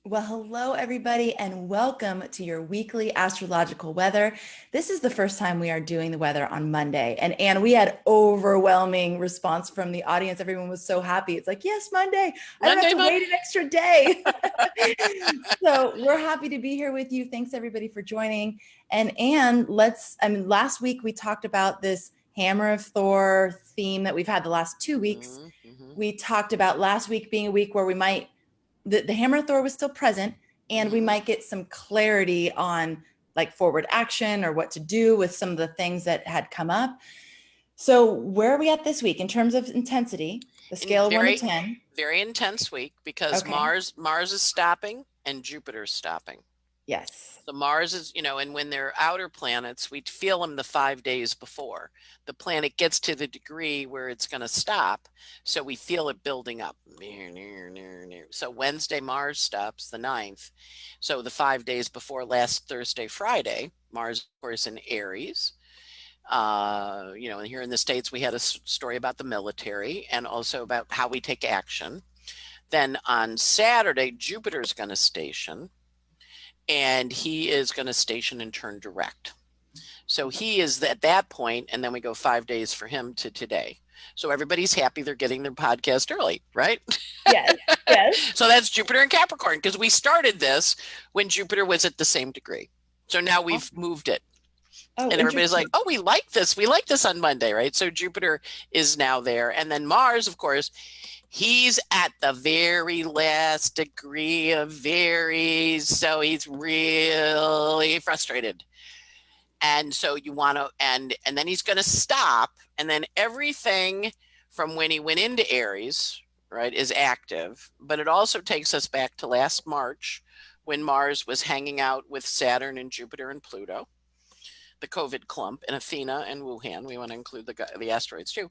Well, hello, everybody, and welcome to your weekly astrological weather. This is the first time we are doing the weather on Monday. And we had overwhelming response from the audience. Everyone was so happy. It's like, yes, Monday. I don't have to wait an extra day. So we're happy to be here with you. Thanks, everybody, for joining. And last week we talked about this Hammer of Thor theme that we've had the last 2 weeks. We talked about last week being a week where we might the Hammer of Thor was still present, and we might get some clarity on like forward action or what to do with some of the things that had come up. So where are we at this week in terms of intensity? The scale of 1 to 10. Very intense week because Mars is stopping and Jupiter's stopping. Yes. So Mars is, and when they're outer planets, we feel them the 5 days before. The planet gets to the degree where it's going to stop. So we feel it building up. So Wednesday, Mars stops the 9th. So the 5 days before last Thursday, Friday, Mars, of course, in Aries. And here in the States, we had a story about the military and also about how we take action. Then on Saturday, Jupiter's going to station. And he is going to station and turn direct. So he is at that point, and then we go 5 days for him to today. So everybody's happy they're getting their podcast early, right? Yes. So that's Jupiter and Capricorn, because we started this when Jupiter was at the same degree. So now we've moved it. And everybody's like, oh, we like this. We like this on Monday, right? So Jupiter is now there. And then Mars, of course, he's at the very last degree of Aries, so he's really frustrated. And so you want to, and then he's going to stop, and then everything from when he went into Aries, right, is active. But it also takes us back to last March when Mars was hanging out with Saturn and Jupiter and Pluto, the COVID clump, and Athena and Wuhan. We want to include the asteroids too.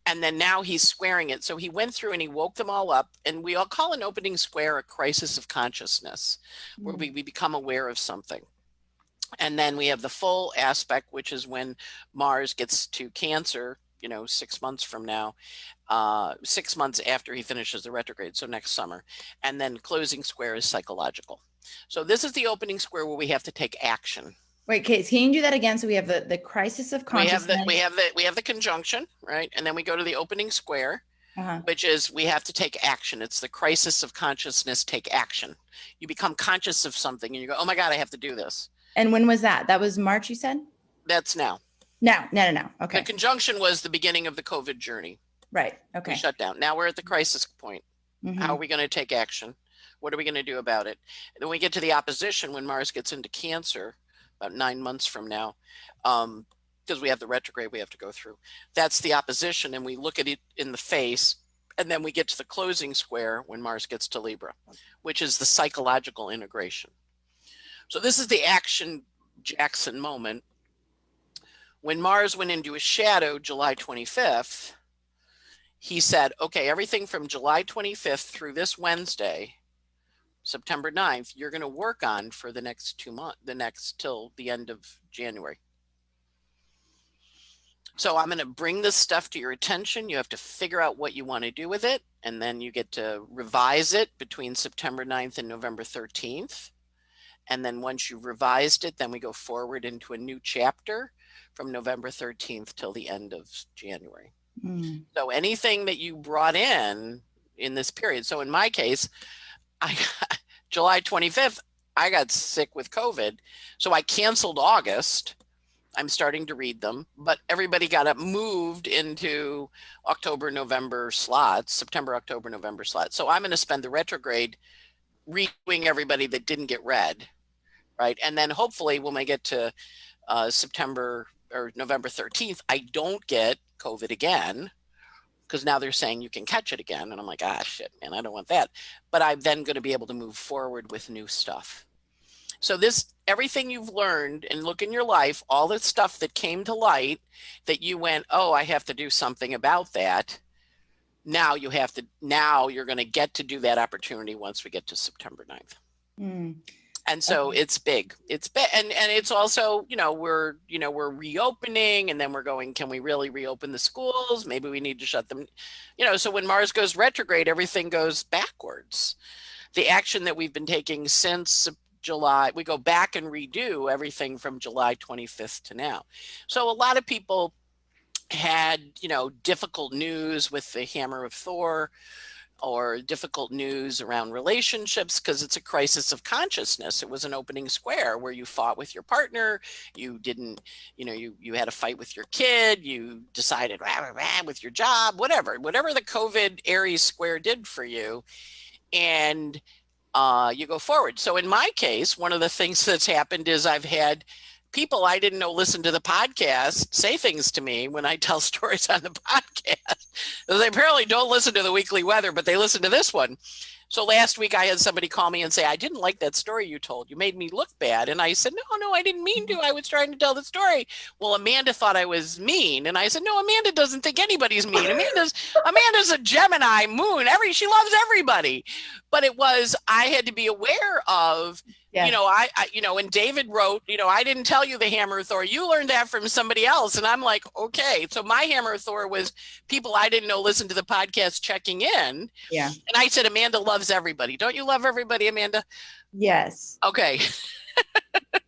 And then now he's squaring it. So he went through and he woke them all up. And we all call an opening square a crisis of consciousness, where we become aware of something. And then we have the full aspect, which is when Mars gets to Cancer, 6 months from now, 6 months after he finishes the retrograde, so next summer. And then closing square is psychological. So this is the opening square where we have to take action. Wait, Kate, can you do that again? So we have the crisis of consciousness. We have the conjunction, right? And then we go to the opening square, which is we have to take action. It's the crisis of consciousness, take action. You become conscious of something and you go, oh my God, I have to do this. And when was that? That was March, you said? That's now. No. Okay. The conjunction was the beginning of the COVID journey. Right. Okay. We shut down. Now we're at the crisis point. How are we going to take action? What are we going to do about it? And then we get to the opposition when Mars gets into Cancer, about 9 months from now, because we have the retrograde we have to go through. That's the opposition, and we look at it in the face, and then we get to the closing square when Mars gets to Libra, which is the psychological integration. So this is the action Jackson moment. When Mars went into his shadow July 25th, he said, okay, everything from July 25th through this Wednesday, September 9th, you're going to work on for the next 2 months, till the end of January. So I'm going to bring this stuff to your attention. You have to figure out what you want to do with it. And then you get to revise it between September 9th and November 13th. And then once you've revised it, then we go forward into a new chapter from November 13th till the end of January. So anything that you brought in this period. So in my case, July 25th, I got sick with COVID. So I canceled August. I'm starting to read them, but everybody got moved into October, November slots, September, October, November slots. So I'm going to spend the retrograde redoing everybody that didn't get read, right? And then hopefully when I get to September or November 13th, I don't get COVID again, because now they're saying you can catch it again. And I'm like, shit, man, I don't want that. But I'm then going to be able to move forward with new stuff. So everything you've learned and look in your life, all the stuff that came to light that you went, oh, I have to do something about that. Now you're going to get to do that opportunity once we get to September 9th. And so it's big. It's big. And it's also, we're reopening, and then we're going, can we really reopen the schools? Maybe we need to shut them, so when Mars goes retrograde, everything goes backwards. the action that we've been taking since July. We go back and redo everything from July 25th to now. So a lot of people had, difficult news with the Hammer of Thor, or difficult news around relationships, because it's a crisis of consciousness. It was an opening square where you fought with your partner, you didn't, you had a fight with your kid, you decided with your job, whatever the COVID Aries square did for you, and you go forward. So in my case, one of the things that's happened is I've had people I didn't know listen to the podcast say things to me when I tell stories on the podcast. They apparently don't listen to the weekly weather, but they listen to this one. So last week I had somebody call me and say, I didn't like that story you told. You made me look bad. And I said, no, I didn't mean to. I was trying to tell the story. Well, Amanda thought I was mean. And I said, no, Amanda doesn't think anybody's mean. Amanda's a Gemini moon. She loves everybody. But I had to be aware of, I and David wrote, I didn't tell you the Hammer of Thor. You learned that from somebody else. And I'm like, okay. So my Hammer of Thor was people I didn't know listen to the podcast checking in. Yeah. And I said, Amanda loves everybody. Don't you love everybody, Amanda? Yes. Okay.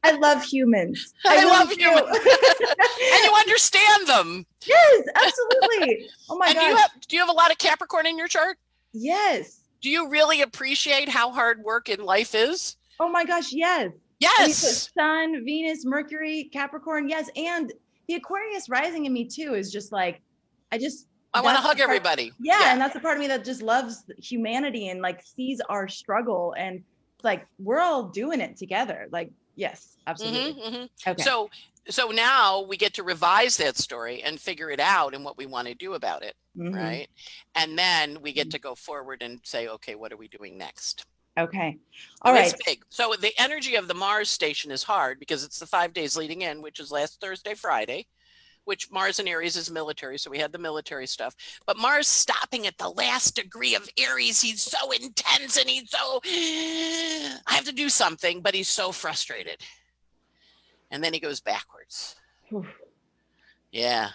I love humans. I love humans. And you understand them. Yes, absolutely. Oh my God. Do you have a lot of Capricorn in your chart? Yes. Do you really appreciate how hard work in life is? Oh my gosh, yes. Yes. Sun, Venus, Mercury, Capricorn, yes. And the Aquarius rising in me too is just like, I want to hug everybody. Yeah. And that's the part of me that just loves humanity and like sees our struggle. And it's like, we're all doing it together. Like, yes, absolutely. Mm-hmm, mm-hmm. Okay. So now we get to revise that story and figure it out and what we want to do about it. Mm-hmm. Right. And then we get to go forward and say, okay, what are we doing next? Okay. All right. It's big. So the energy of the Mars station is hard because it's the 5 days leading in, which is last Thursday, Friday, which Mars in Aries is military. So we had the military stuff, but Mars stopping at the last degree of Aries. He's so intense and I have to do something, but he's so frustrated. And then he goes backwards. Yeah.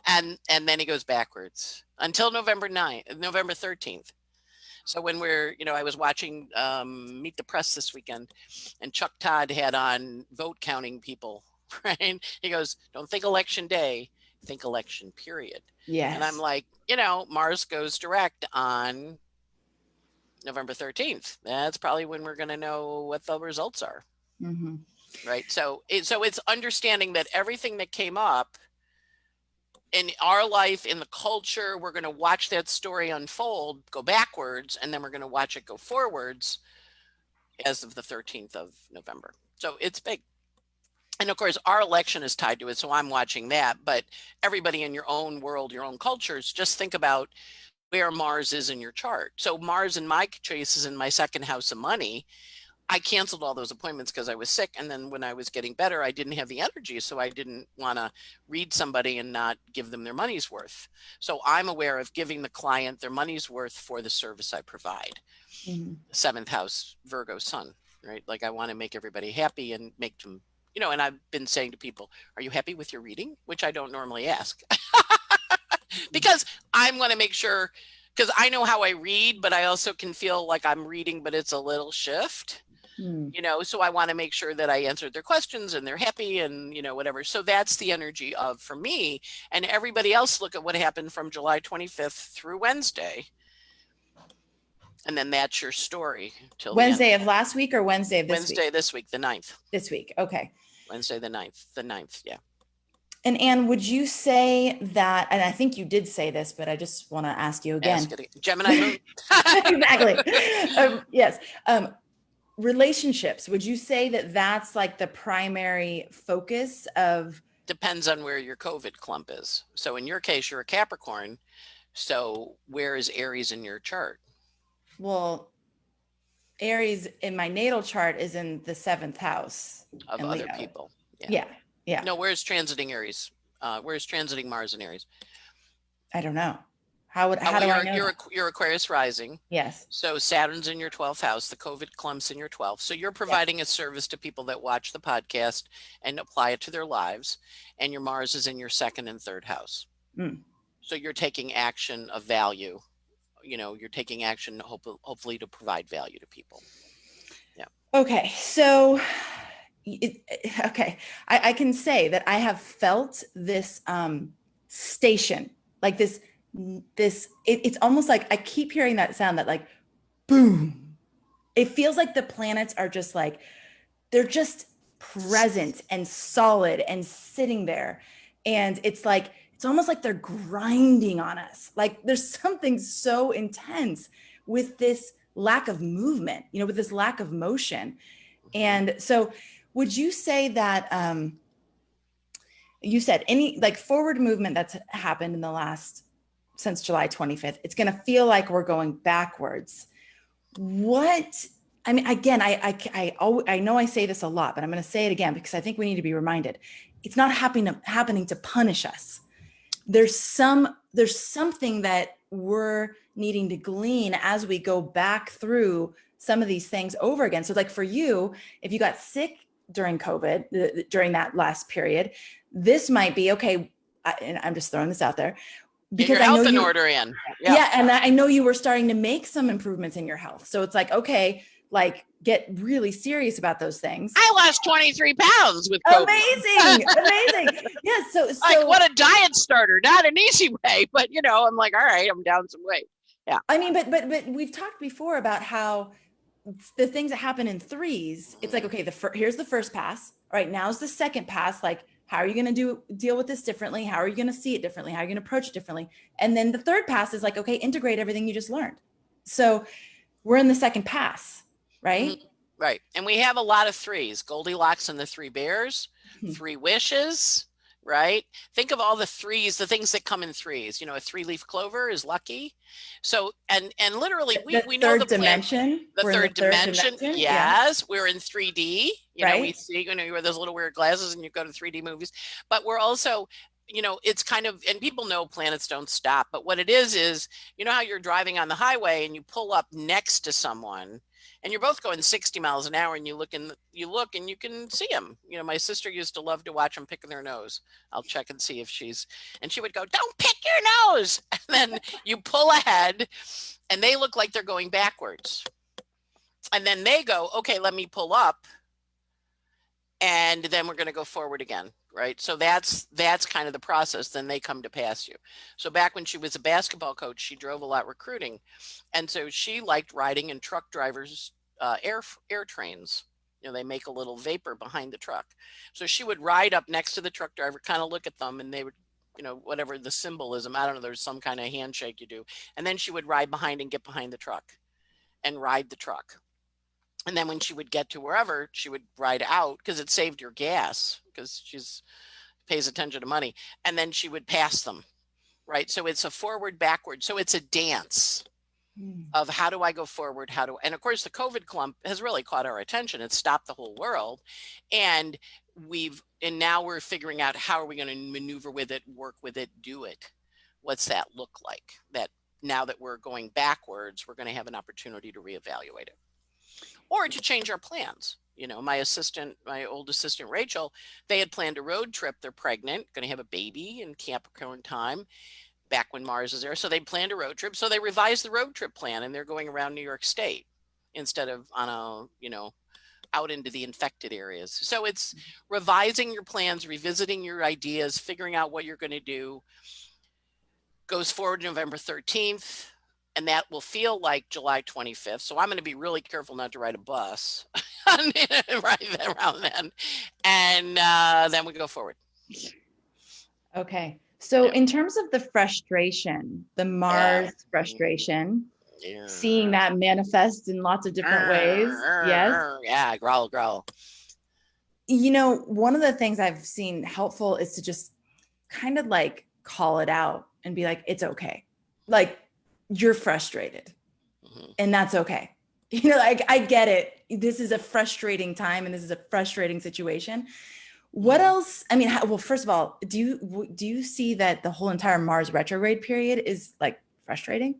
and then he goes backwards until November 13th. So when I was watching Meet the Press this weekend, and Chuck Todd had on vote counting people, right? He goes, don't think election day, think election period. Yes. And I'm like, Mars goes direct on November 13th. That's probably when we're going to know what the results are. Mm-hmm. Right. So it's understanding that everything that came up in our life, in the culture, we're going to watch that story unfold, go backwards, and then we're going to watch it go forwards as of the 13th of November. So it's big. And of course, our election is tied to it. So I'm watching that. But everybody in your own world, your own cultures, just think about where Mars is in your chart. So Mars in my case is in my second house of money. I canceled all those appointments because I was sick. And then when I was getting better, I didn't have the energy. So I didn't want to read somebody and not give them their money's worth. So I'm aware of giving the client their money's worth for the service I provide. Mm-hmm. Seventh house, Virgo sun, right? Like I want to make everybody happy and make them, and I've been saying to people, are you happy with your reading? Which I don't normally ask because I want to make sure, because I know how I read, but I also can feel like I'm reading, but it's a little shift. So I want to make sure that I answered their questions and they're happy and, whatever. So that's the energy of, for me, and everybody else, look at what happened from July 25th through Wednesday. And then that's your story. Till Wednesday of last week or Wednesday of this Wednesday week? this week, the 9th. This week. Okay. Wednesday, the 9th. Yeah. And Anne, would you say that, and I think you did say this, but I just want to ask you again. Gemini moon. Exactly. Yes. Relationships, would you say that that's like the primary focus of? Depends on where your COVID clump is. So in your case, you're a Capricorn. So where is Aries in your chart? Well, Aries in my natal chart is in the 7th house of other people. Yeah. No, where's transiting Aries? Where's transiting Mars in Aries? I don't know. How do I know? You're Aquarius rising. Yes. So Saturn's in your 12th house. The COVID clump's in your 12th. So you're providing a service to people that watch the podcast and apply it to their lives. And your Mars is in your 2nd and 3rd house. So you're taking action of value, you're taking action, hopefully to provide value to people. Yeah. Okay. So, I can say that I have felt this station, like it's almost like I keep hearing that sound, that like, boom. It feels like the planets are just like, they're just present and solid and sitting there. And it's almost like they're grinding on us. Like there's something so intense with this lack of movement, with this lack of motion. And so would you say that, you said any like forward movement that's happened in the since July 25th, it's going to feel like we're going backwards. Again, I know I say this a lot, but I'm going to say it again because I think we need to be reminded. It's not happening to punish us. There's something that we're needing to glean as we go back through some of these things over again. So like for you, if you got sick during COVID, during that last period, this might be okay. And I'm just throwing this out there. Because your health in order, Ann. Yeah. And I know you were starting to make some improvements in your health. So it's like, okay, like get really serious about those things. I lost 23 pounds with COVID. Amazing. Yeah. So like what a diet starter, not an easy way, but I'm like, all right, I'm down some weight. Yeah. I mean, but we've talked before about how the things that happen in threes, it's like, okay, here's the first pass. All right, now's the second pass. Like, how are you going to deal with this differently? How are you going to see it differently? How are you going to approach it differently? And then the third pass is like, okay, integrate everything you just learned. So we're in the second pass, right? Mm-hmm. Right. And we have a lot of threes: Goldilocks and the Three Bears, Three Wishes, right? Think of all the threes, the things that come in threes. A 3-leaf clover is lucky. So, and literally we know the dimension. The third dimension. Yes. Yeah. We're in 3D. Right. We see, you wear those little weird glasses and you go to 3D movies, but we're also, it's kind of, and people know planets don't stop, but what it is, how you're driving on the highway and you pull up next to someone and you're both going 60 miles an hour and you look and you can see them. My sister used to love to watch them picking their nose. I'll check and see if and she would go, "Don't pick your nose." And then you pull ahead and they look like they're going backwards. And then they go, "Okay, let me pull up." And then we're going to go forward again. Right. So that's kind of the process. Then they come to pass you. So back when she was a basketball coach, she drove a lot recruiting. And so she liked riding in truck drivers' air trains. They make a little vapor behind the truck. So she would ride up next to the truck driver, kind of look at them, and they would, whatever the symbolism, I don't know, there's some kind of handshake you do. And then she would ride behind and get behind the truck and ride the truck. And then when she would get to wherever, she would ride out because it saved your gas because she's pays attention to money. And then she would pass them. Right. So it's a forward, backward. So it's a dance of how do I go forward? And of course, the COVID clump has really caught our attention. It's stopped the whole world. And now we're figuring out how are we going to maneuver with it, work with it, do it. What's that look like? That now that we're going backwards, we're going to have an opportunity to reevaluate it. Or to change our plans. My old assistant, Rachel, they had planned a road trip. They're pregnant, going to have a baby in Capricorn time, back when Mars is there. So they planned a road trip. So they revised the road trip plan and they're going around New York State instead of on out into the infected areas. So it's revising your plans, revisiting your ideas, figuring out what you're going to do. Goes forward November 13th. And that will feel like July 25th. So I'm going to be really careful not to ride a bus right around then. And then we go forward. Okay. So in terms of the frustration, the Mars frustration, seeing that manifest in lots of different ways. Yes. Yeah. Growl. One of the things I've seen helpful is to just kind of like call it out and be like, it's okay. Like, you're frustrated and that's okay. I get it. This is a frustrating time and this is a frustrating situation. What else? I mean, well, first of all, do you see that the whole entire Mars retrograde period is like frustrating?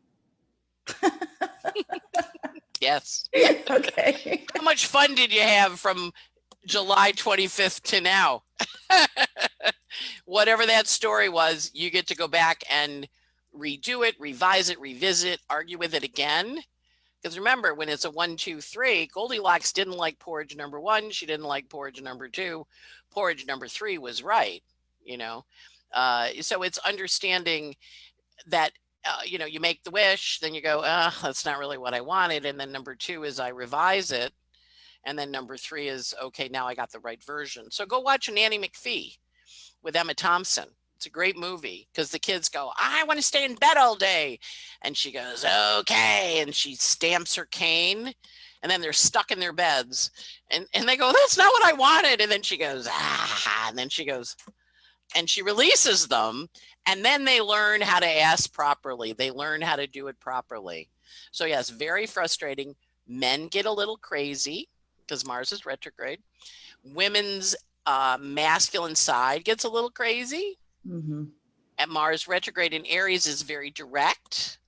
Yes. Okay. How much fun did you have from July 25th to now? Whatever that story was, you get to go back and redo it, revise it, revisit, argue with it again. Because remember, when it's a 1, 2, 3, Goldilocks didn't like porridge number 1. She didn't like porridge number 2. Porridge number 3 was right, you know. So it's understanding that, you make the wish, then you go, that's not really what I wanted. And then number 2 is I revise it. And then number 3 is, okay, now I got the right version. So go watch Nanny McPhee with Emma Thompson. It's a great movie because the kids go, I want to stay in bed all day. And she goes, okay. And she stamps her cane. And then they're stuck in their beds. And they go, that's not what I wanted. And then she goes, And then she goes, and she releases them. And then they learn how to ask properly. They learn how to do it properly. So yes, very frustrating. Men get a little crazy because Mars is retrograde. Women's masculine side gets a little crazy. Mm-hmm. And Mars retrograde in Aries is very direct.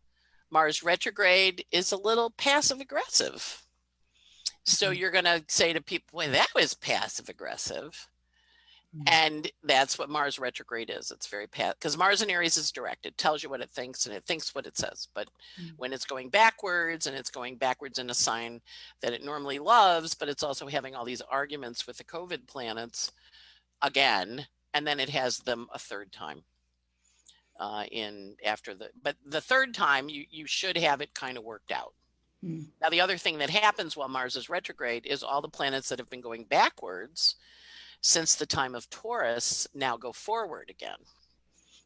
Mars retrograde is a little passive aggressive. So you're going to say to people, boy, that was passive aggressive. And that's what Mars retrograde is. It's very because Mars in Aries is direct. It tells you what it thinks and it thinks what it says. But when it's going backwards, and it's going backwards in a sign that it normally loves, but it's also having all these arguments with the COVID planets again, and then it has them a third time but the third time you should have it kind of worked out. Now, the other thing that happens while Mars is retrograde is all the planets that have been going backwards since the time of Taurus now go forward again.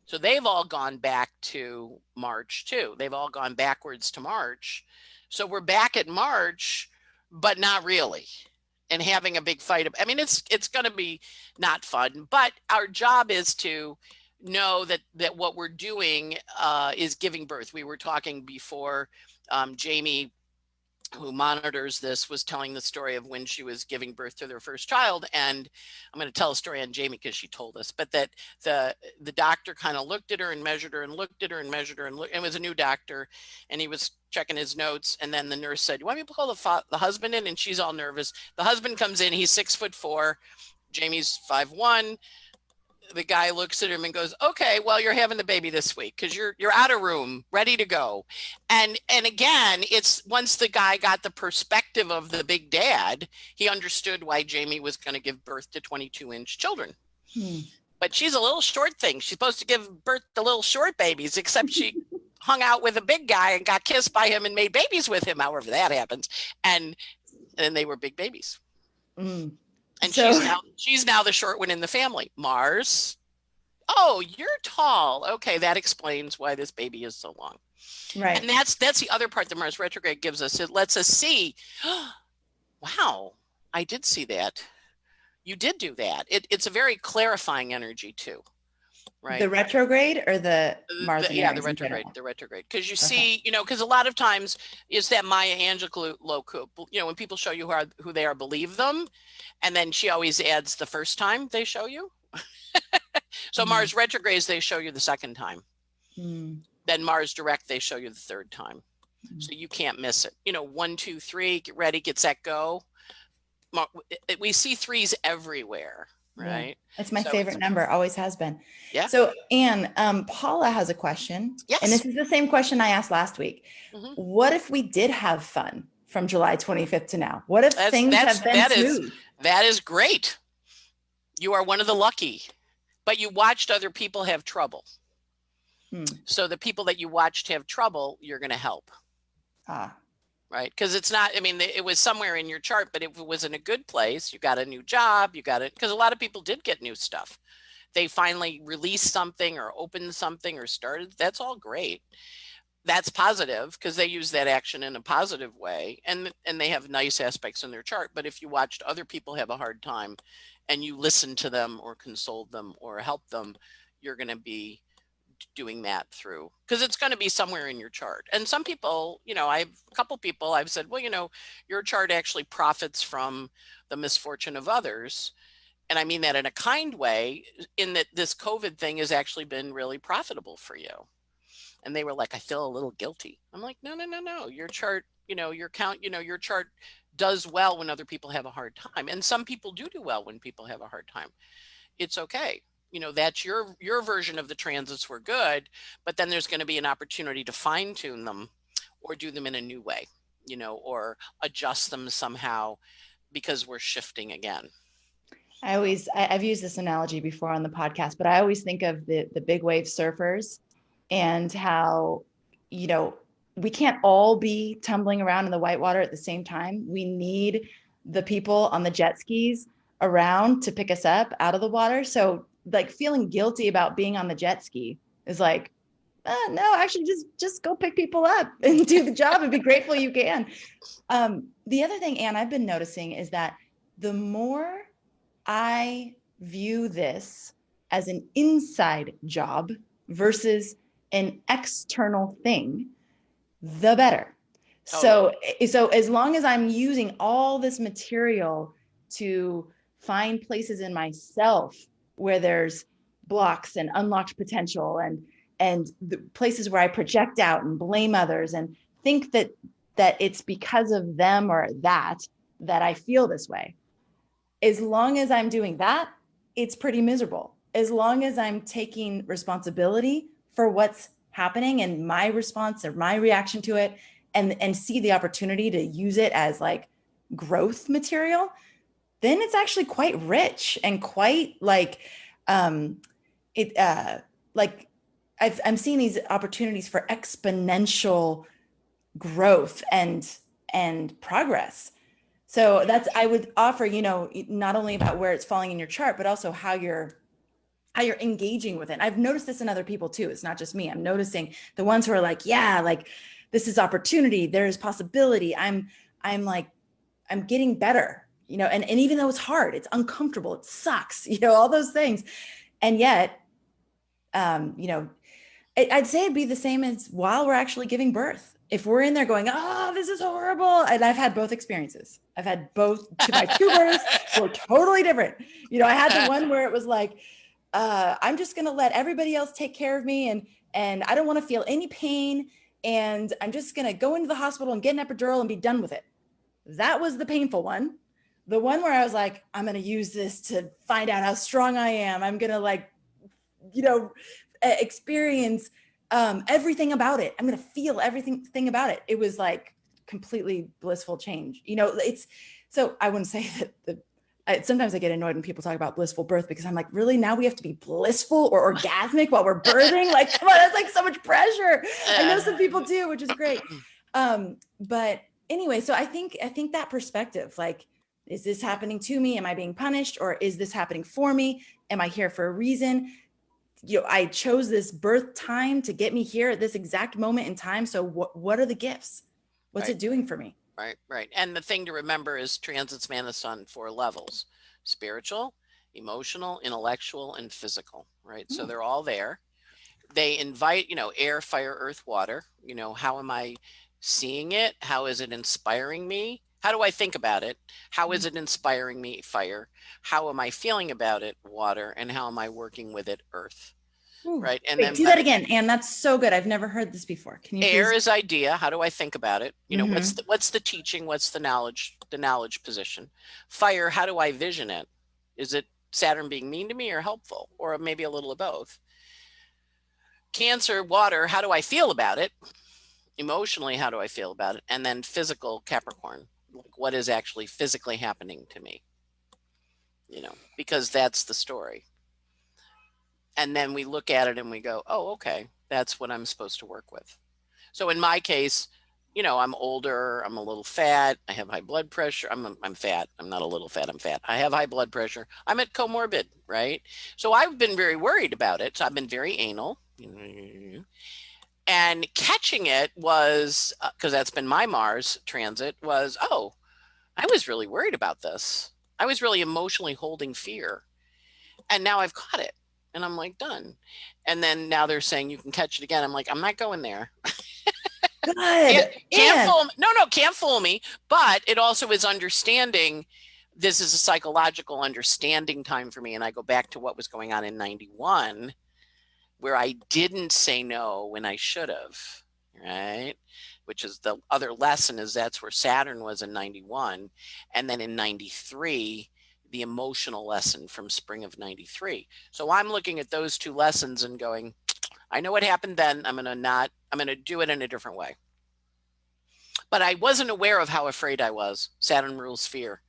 So they've all gone back to March too. They've all gone backwards to March. So we're back at March, but not really. And having a big fight. I mean, it's going to be not fun, but our job is to know that what we're doing is giving birth. We were talking before, Jamie, who monitors this, was telling the story of when she was giving birth to their first child. And I'm going to tell a story on Jamie because she told us, but that the doctor kind of looked at her and measured her and looked at her and measured her, and it was a new doctor, and he was checking his notes. And then the nurse said, you want me to call the husband in? And she's all nervous. The husband comes in, he's 6'4", Jamie's 5'1". The guy looks at him and goes, okay, well, you're having the baby this week because you're out of room, ready to go. And again, it's once the guy got the perspective of the big dad, he understood why Jamie was going to give birth to 22-inch children. But she's a little short thing. She's supposed to give birth to little short babies, except she hung out with a big guy and got kissed by him and made babies with him, however that happens. And they were big babies. And so, she's now the short one in the family. Mars, oh, you're tall. Okay, that explains why this baby is so long. Right. And that's the other part that Mars retrograde gives us. It lets us see, wow, I did see that. You did do that. It's a very clarifying energy too. Right. The retrograde or the Mars? The retrograde. Because you see, because a lot of times is that Maya Angelou, when people show you who they are, believe them. And then she always adds the first time they show you. So Mars retrogrades, they show you the second time. Then Mars direct, they show you the third time. So you can't miss it. 1, 2, 3, get ready, get set, go. We see 3s everywhere. Right. Yeah. It's my favorite number. Always has been. Yeah. So Anne, Paula has a question. Yes. And this is the same question I asked last week. What if we did have fun from July 25th to now? What if things have been smooth? That is great. You are one of the lucky, but you watched other people have trouble. So the people that you watched have trouble, you're going to help. Right. Because it's not, it was somewhere in your chart, but if it was in a good place, you got a new job, because a lot of people did get new stuff. They finally released something or opened something or started. That's all great. That's positive because they use that action in a positive way and they have nice aspects in their chart. But if you watched other people have a hard time and you listen to them or console them or help them, you're going to be doing that through, because it's going to be somewhere in your chart. And some people, a couple people I've said, well, your chart actually profits from the misfortune of others. And I mean that in a kind way, in that this COVID thing has actually been really profitable for you. And they were like, I feel a little guilty. I'm like, no. Your chart, your chart does well when other people have a hard time. And some people do well when people have a hard time. It's okay. that's your version of the transits were good, but then there's going to be an opportunity to fine tune them or do them in a new way, or adjust them somehow because we're shifting again. I've used this analogy before on the podcast, but I always think of the big wave surfers and how, we can't all be tumbling around in the whitewater at the same time. We need the people on the jet skis around to pick us up out of the water. So like feeling guilty about being on the jet ski is like, no, actually just go pick people up and do the job and be grateful you can. The other thing, Anne, I've been noticing is that the more I view this as an inside job versus an external thing, the better. So as long as I'm using all this material to find places in myself where there's blocks and unlocked potential and the places where I project out and blame others and think that it's because of them or that I feel this way. As long as I'm doing that, it's pretty miserable. As long as I'm taking responsibility for what's happening and my response or my reaction to it, and see the opportunity to use it as like growth material, then it's actually quite rich and quite like I'm seeing these opportunities for exponential growth and progress. So I would offer, not only about where it's falling in your chart, but also how you're engaging with it. I've noticed this in other people too. It's not just me. I'm noticing the ones who are like, yeah, like this is opportunity. There is possibility. I'm getting better, and even though it's hard, it's uncomfortable, it sucks, all those things. And yet, I'd say it'd be the same as while we're actually giving birth. If we're in there going, oh, this is horrible. And I've had both experiences. I've had both. My two births were totally different. I had the one where it was like, I'm just going to let everybody else take care of me. And I don't want to feel any pain. And I'm just going to go into the hospital and get an epidural and be done with it. That was the painful one. The one where I was like, I'm going to use this to find out how strong I am. I'm going to experience everything about it. I'm going to feel everything about it. It was like completely blissful change. So I wouldn't say that sometimes I get annoyed when people talk about blissful birth because I'm like, really? Now we have to be blissful or orgasmic while we're birthing? Like, come on, that's like so much pressure. I know some people do, which is great. But anyway, so I think that perspective, like, is this happening to me? Am I being punished? Or is this happening for me? Am I here for a reason? I chose this birth time to get me here at this exact moment in time. So what are the gifts? What's it doing for me? Right. And the thing to remember is transits man the sun 4 levels: spiritual, emotional, intellectual, and physical, right? So they're all there. They invite, air, fire, earth, water. How am I seeing it? How is it inspiring me? How do I think about it? How is it inspiring me? Fire. How am I feeling about it? Water. And how am I working with it? Earth. Ooh, right. And wait, then do that again. And that's so good. I've never heard this before. Can you air please? is idea. How do I think about it? What's the teaching? What's the knowledge position? Fire. How do I vision it? Is it Saturn being mean to me or helpful, or maybe a little of both? Cancer, water. How do I feel about it? Emotionally, how do I feel about it? And then physical, Capricorn. Like, what is actually physically happening to me? Because that's the story. And then we look at it and we go, oh, okay, that's what I'm supposed to work with. So in my case, I'm older, I'm a little fat, I have high blood pressure. I'm fat. I'm not a little fat, I'm fat. I have high blood pressure. I'm at comorbid, right? So I've been very worried about it. So I've been very anal. And catching it was, because that's been my Mars transit, was, oh, I was really worried about this. I was really emotionally holding fear. And now I've caught it. And I'm like, done. And then now they're saying you can catch it again. I'm like, I'm not going there. Good. Can't fool me. No, can't fool me. But it also is understanding. This is a psychological understanding time for me. And I go back to what was going on in 91, where I didn't say no when I should have, right? Which is the other lesson, is that's where Saturn was in 91. And then in 93, the emotional lesson from spring of 93. So I'm looking at those two lessons and going, I know what happened then. I'm going to do it in a different way. But I wasn't aware of how afraid I was. Saturn rules fear.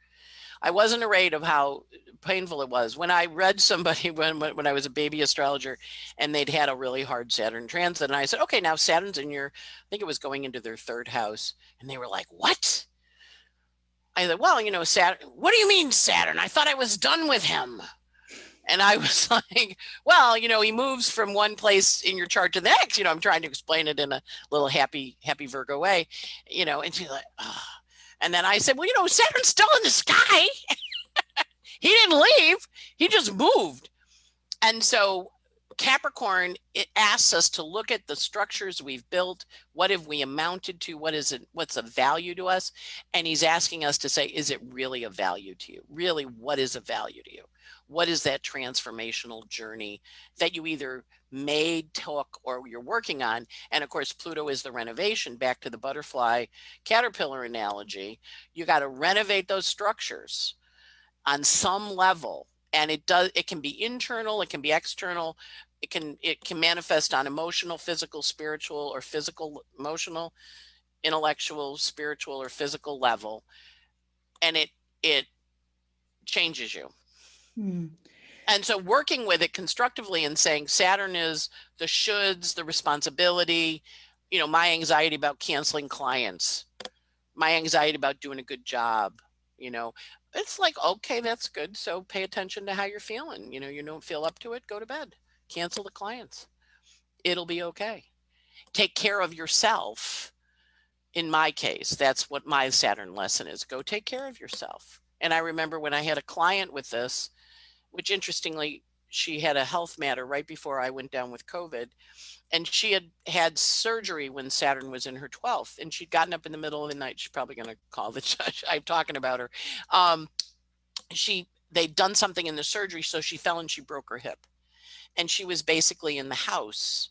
I wasn't afraid of how painful it was. When I read somebody when I was a baby astrologer and they'd had a really hard Saturn transit, and I said, okay, now Saturn's in your, I think it was going into their third house. And they were like, what? I said, well, Saturn, what do you mean Saturn? I thought I was done with him. And I was like, well, he moves from one place in your chart to the next. I'm trying to explain it in a little happy Virgo way, and she's like, oh. And then I said, well, Saturn's still in the sky. He didn't leave. He just moved. And so Capricorn, it asks us to look at the structures we've built. What have we amounted to? What's of value to us? And he's asking us to say, is it really of value to you? Really, what is of value to you? What is that transformational journey that you either made, took, or you're working on? And of course, Pluto is the renovation. Back to the butterfly caterpillar analogy. You got to renovate those structures on some level. And it can be internal, it can be external, it can manifest on emotional, physical, spiritual, or physical, emotional, intellectual, spiritual, or physical level. And it changes you. And so working with it constructively and saying Saturn is the shoulds, the responsibility, my anxiety about canceling clients, my anxiety about doing a good job, it's like, okay, that's good. So pay attention to how you're feeling. You don't feel up to it, go to bed, cancel the clients. It'll be okay. Take care of yourself. In my case, that's what my Saturn lesson is. Go take care of yourself. And I remember when I had a client with this, which interestingly, she had a health matter right before I went down with COVID. And she had surgery when Saturn was in her 12th. And she'd gotten up in the middle of the night. She's probably going to call the judge. I'm talking about her. They'd done something in the surgery. So she fell and she broke her hip. And she was basically in the house.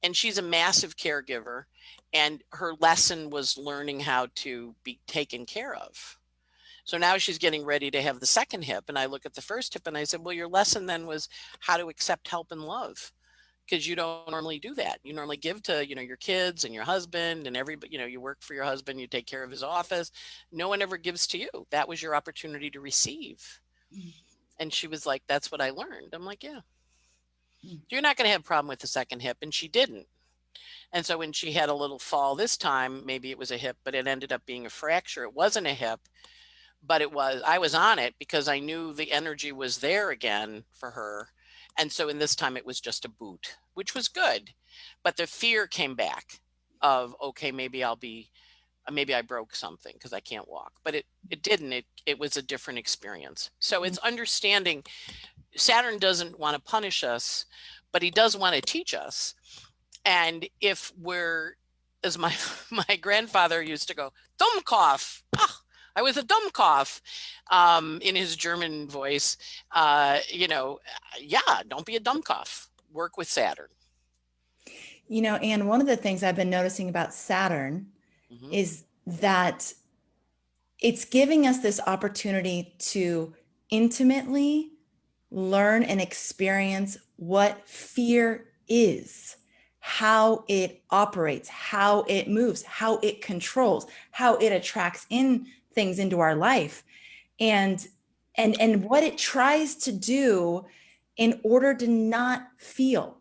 And she's a massive caregiver. And her lesson was learning how to be taken care of. So now she's getting ready to have the second hip. And I look at the first hip and I said, well, your lesson then was how to accept help and love, because you don't normally do that. You normally give to, your kids and your husband and everybody, you work for your husband, you take care of his office. No one ever gives to you. That was your opportunity to receive. And she was like, that's what I learned. I'm like, yeah, you're not going to have a problem with the second hip. And she didn't. And so when she had a little fall this time, maybe it was a hip, but it ended up being a fracture. It wasn't a hip. But I was on it because I knew the energy was there again for her. And so in this time it was just a boot, which was good. But the fear came back of, okay, maybe I broke something because I can't walk. But it didn't. It was a different experience. So it's understanding Saturn doesn't want to punish us, but he does want to teach us. And if we're, as my grandfather used to go, Dummkopf. I was a Dummkopf, in his German voice, don't be a Dummkopf, work with Saturn. And one of the things I've been noticing about Saturn is that it's giving us this opportunity to intimately learn and experience what fear is, how it operates, how it moves, how it controls, how it attracts in things into our life, and what it tries to do in order to not feel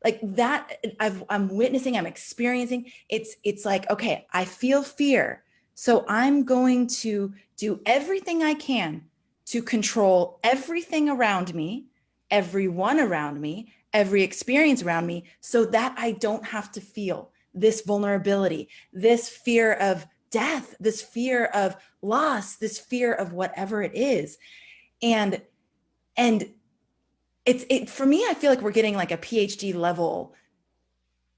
like that. I'm witnessing, I'm experiencing. It's like, okay, I feel fear, so I'm going to do everything I can to control everything around me, everyone around me, every experience around me, so that I don't have to feel this vulnerability, this fear of death, this fear of loss, this fear of whatever it is. And it's for me, I feel like we're getting like a PhD level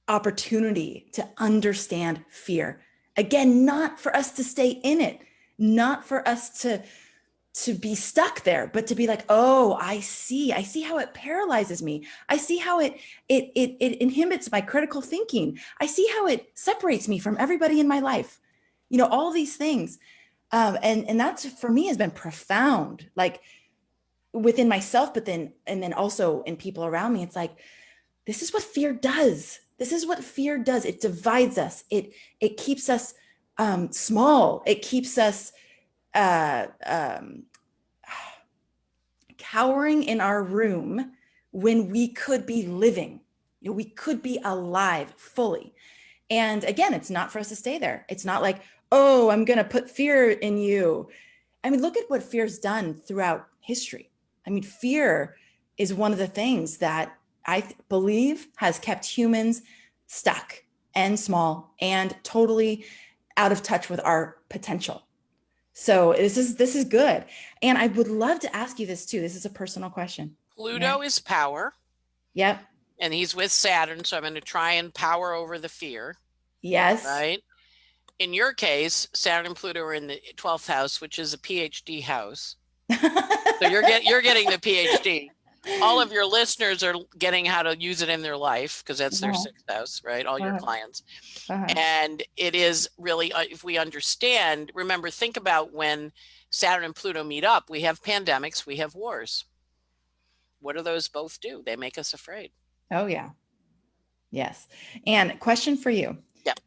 opportunity to understand fear. Again, not for us to stay in it, not for us to be stuck there, but to be like, oh, I see how it paralyzes me. I see how it inhibits my critical thinking. I see how it separates me from everybody in my life. All these things. And that's for me has been profound, like within myself, but then also in people around me. It's like, this is what fear does. This is what fear does. It divides us. It keeps us small. It keeps us cowering in our room when we could be living. We could be alive fully. And again, it's not for us to stay there. It's not like, oh, I'm going to put fear in you. I mean, look at what fear's done throughout history. I mean, fear is one of the things that I believe has kept humans stuck and small and totally out of touch with our potential. So this is good. And I would love to ask you this too. This is a personal question. Pluto is power. Yep. And he's with Saturn. So I'm going to try and power over the fear. Yes. Right. In your case, Saturn and Pluto are in the 12th house, which is a PhD house. So you're getting the PhD. All of your listeners are getting how to use it in their life because that's their 6th house, right? All your clients. And it is really, if we understand, remember, think about when Saturn and Pluto meet up, we have pandemics, we have wars. What do those both do? They make us afraid. Oh, yeah. Yes. And question for you. Yep.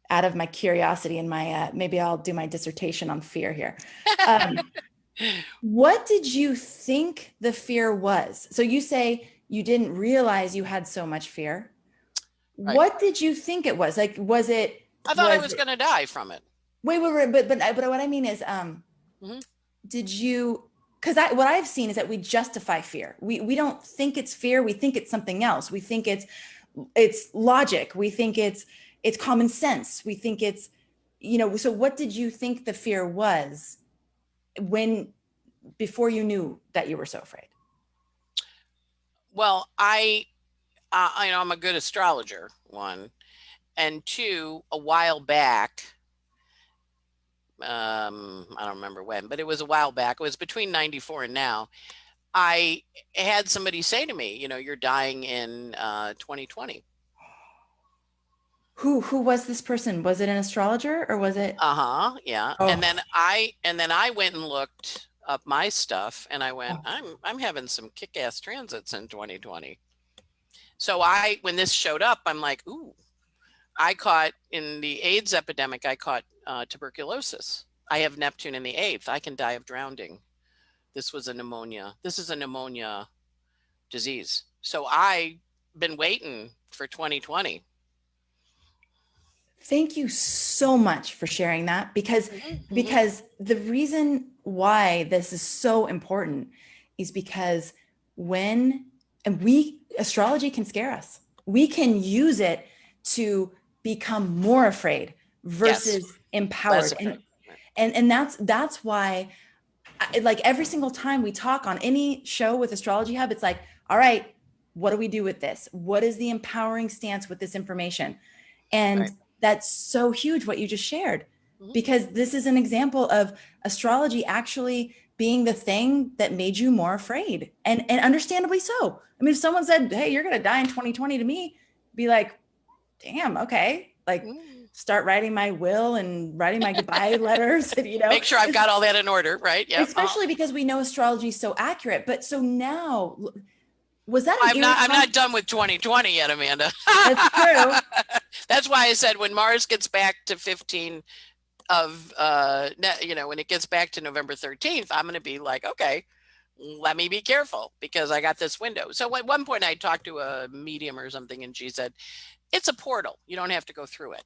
Out of my curiosity and my, maybe I'll do my dissertation on fear here. What did you think the fear was? So you say you didn't realize you had so much fear. Right. What did you think it was? Like, was it? I thought I was going to die from it. Wait, but what I mean is, did you? Because what I've seen is that we justify fear. We don't think it's fear. We think it's something else. We think it's logic. We think it's common sense. We think it's, so what did you think the fear was before you knew that you were so afraid? Well, I know I'm a good astrologer, one, and two, a while back, I don't remember when, but it was a while back. It was between 94 and now. I had somebody say to me, you're dying in 2020. Who was this person? Was it an astrologer or was it? Yeah. Oh. And then I went and looked up my stuff and I went, I'm having some kick-ass transits in 2020. So when this showed up, I'm like, ooh, I caught in the AIDS epidemic, I caught tuberculosis. I have Neptune in the 8th. I can die of drowning. This is a pneumonia disease. So I've been waiting for 2020. Thank you so much for sharing that because the reason why this is so important is because astrology can scare us. We can use it to become more afraid versus empowered. And that's why, like every single time we talk on any show with Astrology Hub, it's like, all right, what do we do with this? What is the empowering stance with this information? And that's so huge what you just shared, because this is an example of astrology actually being the thing that made you more afraid, and understandably so. I mean, if someone said, hey, you're going to die in 2020 to me, be like, damn, okay. Like start writing my will and writing my goodbye letters, Make sure I've got all that in order, right? Yeah. Especially because we know astrology is so accurate. But so now, was that I'm not done with 2020 yet, Amanda. That's true. That's why I said when Mars gets back to 15 of, when it gets back to November 13th, I'm going to be like, okay, let me be careful because I got this window. So at one point I talked to a medium or something and she said, it's a portal. You don't have to go through it.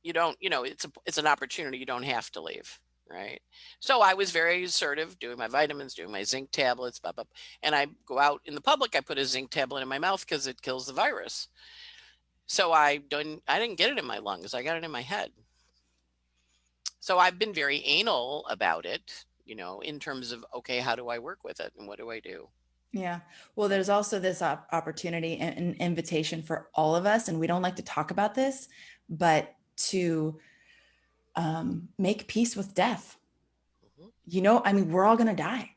You don't, it's an opportunity. You don't have to leave. Right. So I was very assertive, doing my vitamins, doing my zinc tablets, and I go out in the public. I put a zinc tablet in my mouth because it kills the virus. So I didn't get it in my lungs. I got it in my head. So I've been very anal about it, in terms of, okay, how do I work with it and what do I do? Yeah. Well, there's also this opportunity and invitation for all of us. And we don't like to talk about this, but to make peace with death. I mean, we're all going to die.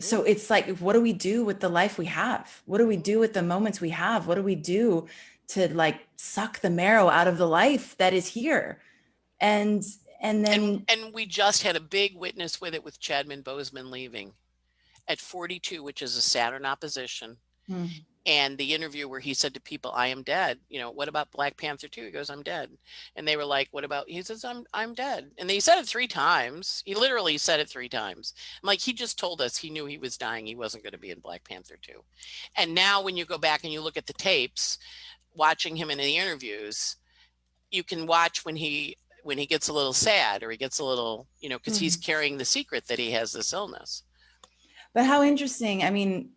So it's like, what do we do with the life we have? What do we do with the moments we have? What do we do to like suck the marrow out of the life that is here? And And then, and we just had a big witness with it with Chadman Boseman leaving at 42, which is a Saturn opposition. hmm, And the interview where he said to people, I am dead. You know, what about Black Panther 2? He goes, I'm dead. And they were like, what about, he says, I'm dead. And they said it 3 times. He literally said it 3 times. I'm like, he just told us he knew he was dying. He wasn't going to be in Black Panther 2. And now when you go back and you look at the tapes, watching him in the interviews, you can watch when he gets a little sad or he gets a little, you know, because he's carrying the secret that he has this illness. but how interesting. I mean,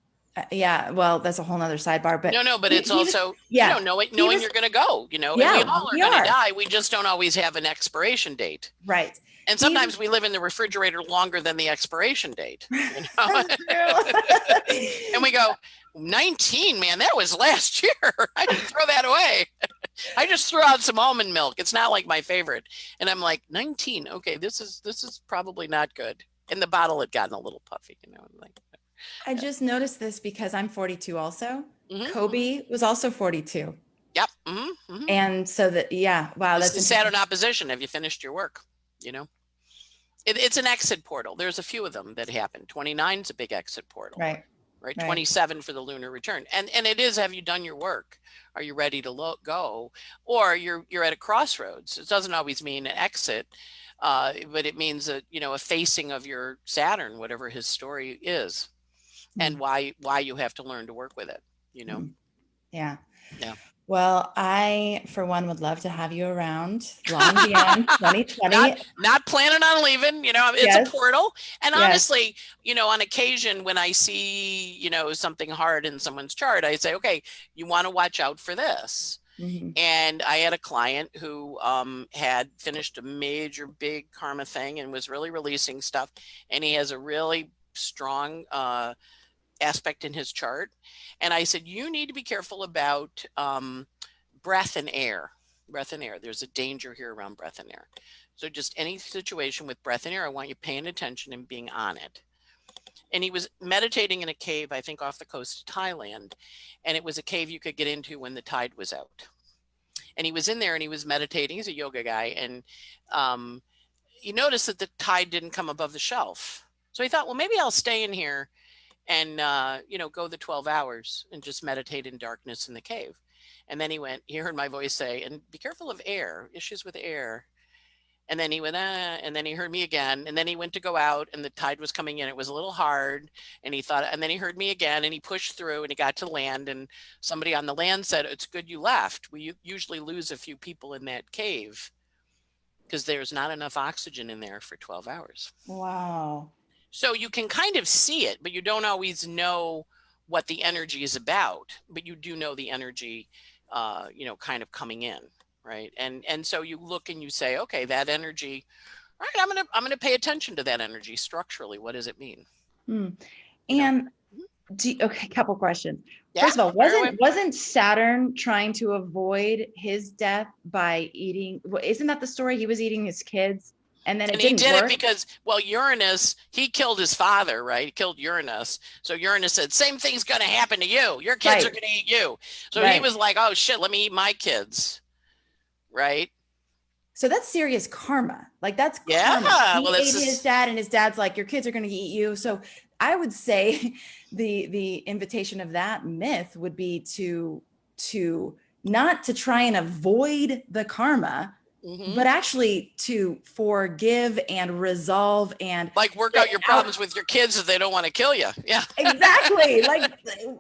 yeah, well, that's a whole nother sidebar, but No, but it's also, yeah, you know, knowing you're going to go, you know, yeah, and we all are going to die. We just don't always have an expiration date. Right. And sometimes we live in the refrigerator longer than the expiration date. You know? And we go, 19, man, that was last year. I didn't throw that away. I just threw out some almond milk. It's not like my favorite. And I'm like, 19. Okay, this is probably not good. And the bottle had gotten a little puffy, you know, like. I just noticed this because I'm 42 also. Mm-hmm. Kobe was also 42. Yep. Mm-hmm. Mm-hmm. And so that, yeah, wow. That's That's the Saturn opposition. Have you finished your work? You know, it's an exit portal. There's a few of them that happen. 29 is a big exit portal. right. 27 for the lunar return. And it is, have you done your work? Are you ready to go? Or you're at a crossroads. It doesn't always mean an exit, but it means a facing of your Saturn, whatever his story is. And why you have to learn to work with it, you know? Yeah. Yeah. Well, I, for one, would love to have you around long beyond 2020. Not planning on leaving, you know, it's Yes. a portal. And Yes. honestly, you know, on occasion when I see, you know, something hard in someone's chart, I say, okay, you want to watch out for this. Mhm. And I had a client who had finished a major big karma thing and was really releasing stuff. And he has a really strong aspect in his chart. And I said, you need to be careful about breath and air. There's a danger here around breath and air. So just any situation with breath and air, I want you paying attention and being on it. And he was meditating in a cave, I think off the coast of Thailand. And it was a cave you could get into when the tide was out. And he was in there and he was meditating. He's a yoga guy. And he noticed that the tide didn't come above the shelf. So he thought, well, maybe I'll stay in here and, go the 12 hours and just meditate in darkness in the cave. And then he heard my voice say, and be careful of air, issues with air. And then he went, and then he heard me again. And then he went to go out and the tide was coming in. It was a little hard. And he thought, and then he heard me again and he pushed through and he got to land. And somebody on the land said, it's good you left. We usually lose a few people in that cave because there's not enough oxygen in there for 12 hours. Wow. So you can kind of see it, but you don't always know what the energy is about, but you do know the energy, kind of coming in, right? And so you look and you say, okay, that energy, all right, I'm gonna pay attention to that energy structurally. What does it mean? And okay, couple questions. Yeah, First of all, wasn't Saturn trying to avoid his death by eating? Isn't that the story? He was eating his kids. And then he did it because, Uranus, he killed his father, right? He killed Uranus. So Uranus said, same thing's going to happen to you. Your kids are going to eat you. So he was like, oh shit, let me eat my kids. Right. So that's serious karma. Like that's karma. He ate his dad and his dad's like, your kids are going to eat you. So I would say the invitation of that myth would be to not to try and avoid the karma, but actually to forgive and resolve and like work out your problems with your kids if they don't want to kill you. Yeah, exactly. Like,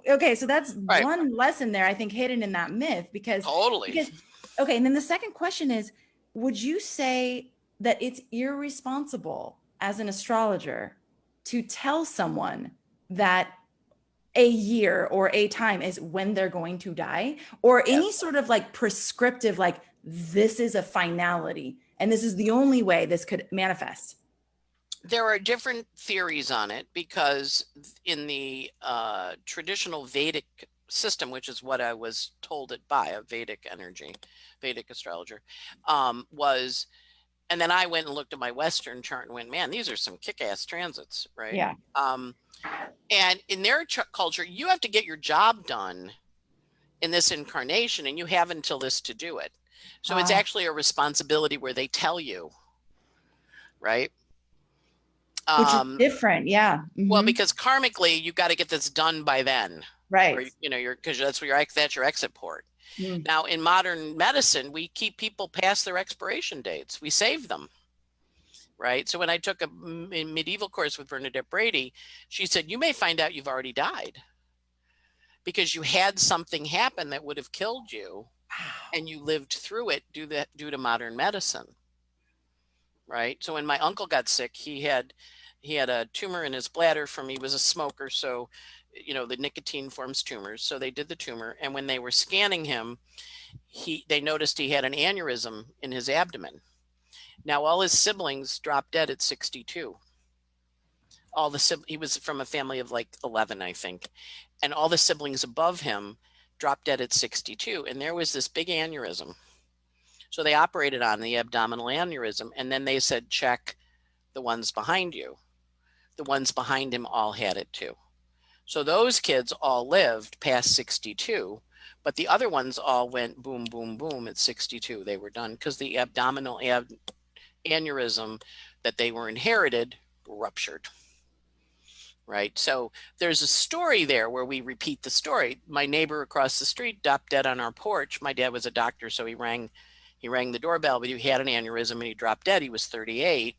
okay. So that's one lesson there, I think, hidden in that myth because okay. And then the second question is, would you say that it's irresponsible as an astrologer to tell someone that a year or a time is when they're going to die, or any sort of like prescriptive, like this is a finality and this is the only way this could manifest? There are different theories on it because in the traditional Vedic system, which is what I was told it by a Vedic astrologer, and then I went and looked at my Western chart and went, man, these are some kick-ass transits, right? Yeah. And in their culture, you have to get your job done in this incarnation and you have until this to do it. So it's actually a responsibility where they tell you, right? Which is different. Yeah. Well, Mhm. because karmically, you got to get this done by then, Right. or because that's your exit port. Mm. Now, in modern medicine, we keep people past their expiration dates. We save them, right? So when I took a medieval course with Bernadette Brady, she said, you may find out you've already died because you had something happen that would have killed you and you lived through it due to modern medicine, right? So when my uncle got sick, he had a tumor in his bladder he was a smoker. So, the nicotine forms tumors. So they did the tumor. And when they were scanning him, they noticed he had an aneurysm in his abdomen. Now, all his siblings dropped dead at 62. He was from a family of like 11, I think. And all the siblings above him dropped dead at 62. And there was this big aneurysm. So they operated on the abdominal aneurysm. And then they said, check the ones behind you. The ones behind him all had it too. So those kids all lived past 62, but the other ones all went boom, boom, boom at 62. They were done because the abdominal aneurysm that they were inherited ruptured. Right. So there's a story there where we repeat the story. My neighbor across the street dropped dead on our porch. My dad was a doctor, so he rang the doorbell, but he had an aneurysm and he dropped dead. He was 38,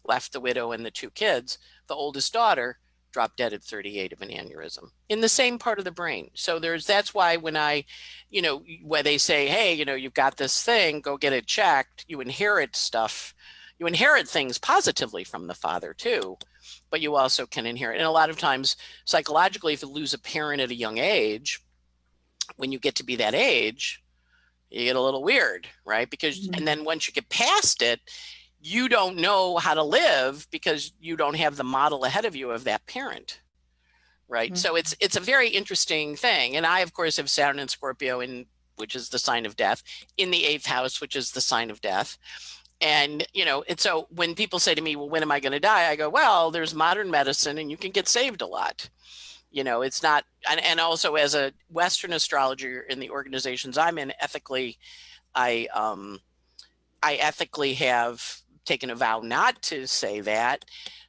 left the widow and the two kids. The oldest daughter dropped dead at 38 of an aneurysm in the same part of the brain. So that's why when where they say, hey, you've got this thing, go get it checked. You inherit stuff. You inherit things positively from the father too, but you also can inherit. And a lot of times psychologically, if you lose a parent at a young age, when you get to be that age, you get a little weird, right? Because, and then once you get past it, you don't know how to live because you don't have the model ahead of you of that parent, right? Mm-hmm. So it's a very interesting thing. And I, of course, have Saturn and Scorpio which is the sign of death, in the 8th house, which is the sign of death. And, and so when people say to me, well, when am I going to die? I go, well, there's modern medicine and you can get saved a lot. It's not, and also as a Western astrologer in the organizations I'm in, ethically, I ethically have taken a vow not to say that,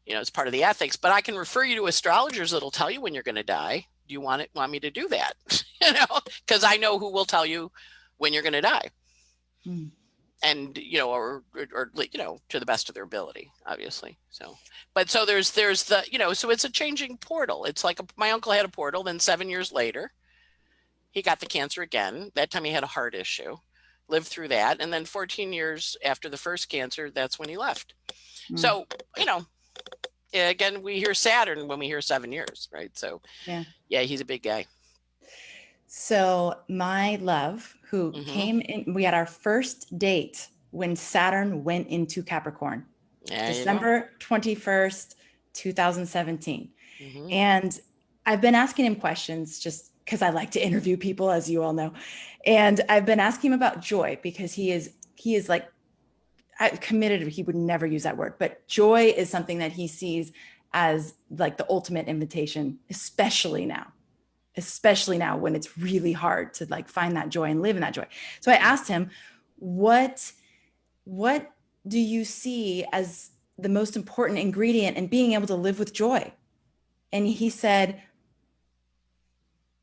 it's part of the ethics, but I can refer you to astrologers that'll tell you when you're going to die. Do you want me to do that? Because I know who will tell you when you're going to die. Mm. And, or to the best of their ability, obviously. So there's the, so it's a changing portal. It's like my uncle had a portal, then 7 years later, he got the cancer again. That time he had a heart issue, lived through that. And then 14 years after the first cancer, that's when he left. Mm. So, again, we hear Saturn when we hear 7 years, right? So yeah, he's a big guy. So my love, who came in, we had our first date when Saturn went into Capricorn, December 21st, 2017. Mm-hmm. And I've been asking him questions just because I like to interview people, as you all know. And I've been asking him about joy because he is like committed. He would never use that word, but joy is something that he sees as like the ultimate invitation, especially now when it's really hard to like find that joy and live in that joy. So I asked him, what do you see as the most important ingredient in being able to live with joy? And he said,